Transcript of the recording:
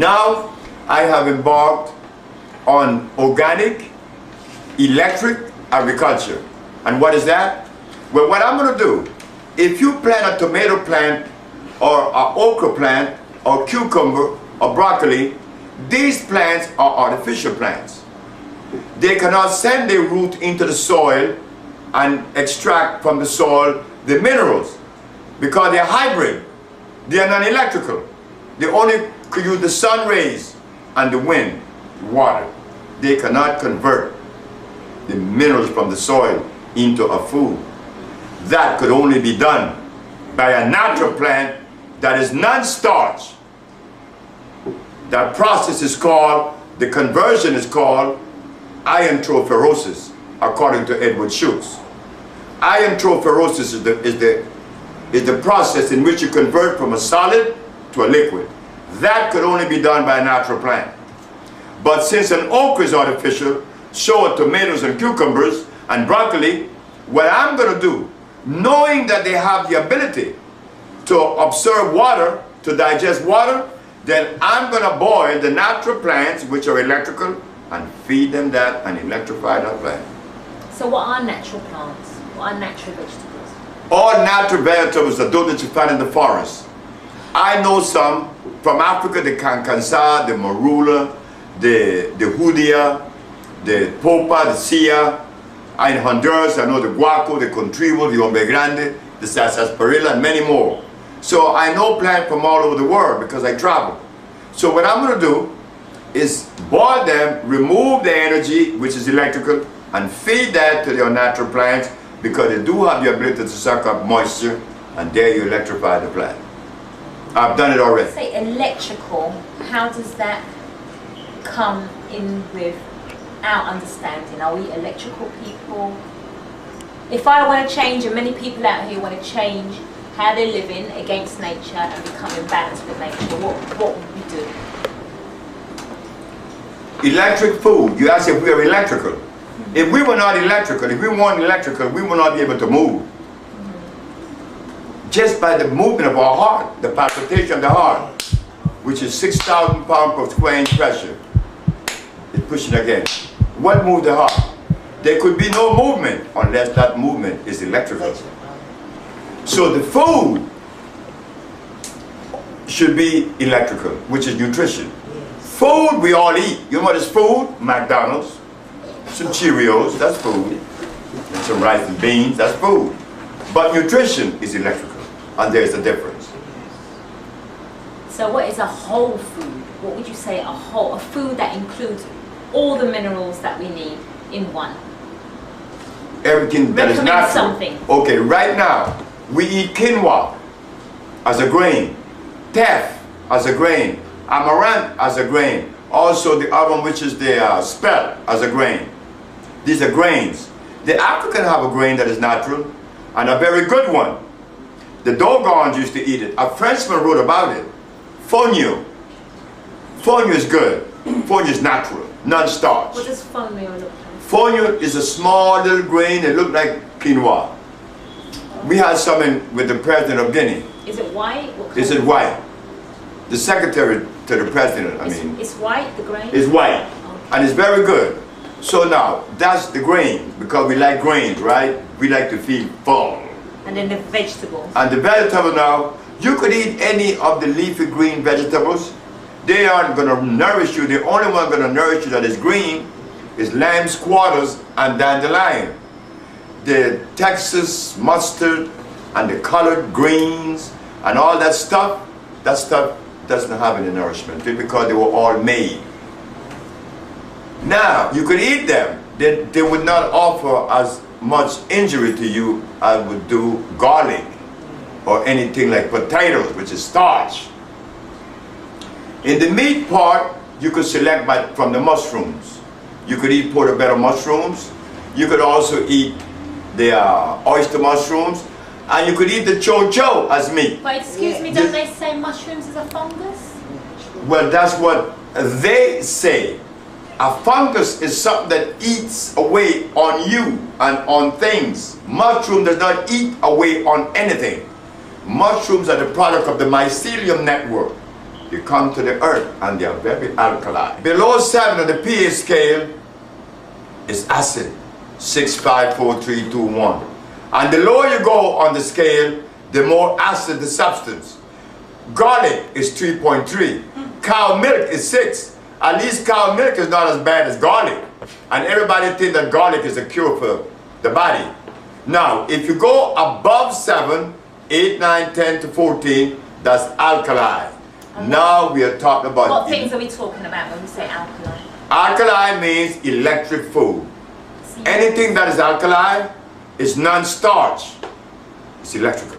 Now I have embarked on organic electric agriculture. And what is that? Well, what I'm going to do, if you plant a tomato plant or an okra plant or cucumber or broccoli, these plants are artificial plants. They cannot send their root into the soil and extract from the soil the minerals because they're hybrid. They are non-electrical. They only could use the sun rays and the wind, water. They cannot convert the minerals from the soil into a food. That could only be done by a natural plant that is non-starch. That process is called, the conversion is called iontrophoresis, according to Edward Schultz. Iontrophoresis is the process in which you convert from a solid to a liquid. That could only be done by a natural plant. But since an okra is artificial, so are tomatoes and cucumbers and broccoli, what I'm going to do, knowing that they have the ability to absorb water, to digest water, then I'm going to boil the natural plants, which are electrical, and feed them that and electrify that plant. So what are natural plants? What are natural vegetables? All natural vegetables are those that you find in the forest. I know some from Africa, the cancansa, the marula, the judia, the popa, the sia. In Honduras, I know the guaco, the contribo, the hombre grande, the sarsaparilla, and many more. So I know plants from all over the world because I travel. So what I'm going to do is boil them, remove the energy, which is electrical, and feed that to their natural plants because they do have the ability to suck up moisture, and there you electrify the plant. I've done it already. Say electrical, how does that come in with our understanding? Are we electrical people? If I want to change, and many people out here want to change how they're living against nature and become in balance with nature, what would we do? Electric food. You ask if we are electrical. If we were not electrical, if we weren't electrical, we would not be able to move. Just by the movement of our heart, the palpitation of the heart, which is 6,000 pounds per square inch pressure, is pushing again. What moves the heart? There could be no movement unless that movement is electrical. So the food should be electrical, which is nutrition. Food we all eat. You know what is food? McDonald's, some Cheerios, that's food. And some rice and beans, that's food. But nutrition is electrical, and there's a difference. So what is a whole food? What would you say a food that includes all the minerals that we need in one? Everything that is natural. Something. Okay, right now, we eat quinoa as a grain, teff as a grain, amaranth as a grain, also the other one which is the spelt as a grain. These are grains. The African have a grain that is natural and a very good one. The Dogons used to eat it. A Frenchman wrote about it. Fonio. Fonio is good. Fonio is natural, non-starch. What does fonio look like? Fonio is a small little grain that looks like quinoa. We had some with the president of Guinea. Is it white? Is it white? The secretary to the president, It's white, the grain? It's white. Okay. And it's very good. So now, that's the grain, because we like grains, right? We like to feel full. And then the vegetables. And the vegetable now, you could eat any of the leafy green vegetables. They aren't going to nourish you. The only one going to nourish you that is green is lamb's quarters and dandelion. The Texas mustard and the colored greens and all that stuff doesn't have any nourishment because they were all made. Now, you could eat them. They would not offer as much injury to you as would do garlic or anything like potatoes, which is starch. In the meat part, you could select from the mushrooms. You could eat portobello mushrooms. You could also eat the oyster mushrooms. And you could eat the chow as meat. But excuse me, don't they say mushrooms is a fungus? Well, that's what they say. A fungus is something that eats away on you and on things. Mushroom does not eat away on anything. Mushrooms are the product of the mycelium network. You come to the earth and they are very alkaline. Below 7 on the pH scale is acid, 6, 5, 4, 3, 2, 1. And the lower you go on the scale, the more acid the substance. Garlic is 3.3. Cow milk is 6. At least cow milk is not as bad as garlic. And everybody thinks that garlic is a cure for the body. Now, if you go above 7, 8, 9, 10 to 14, that's alkaline. Now we are talking about... What things are we talking about when we say alkaline? Alkaline means electric food. Anything that is alkaline is non-starch. It's electrical.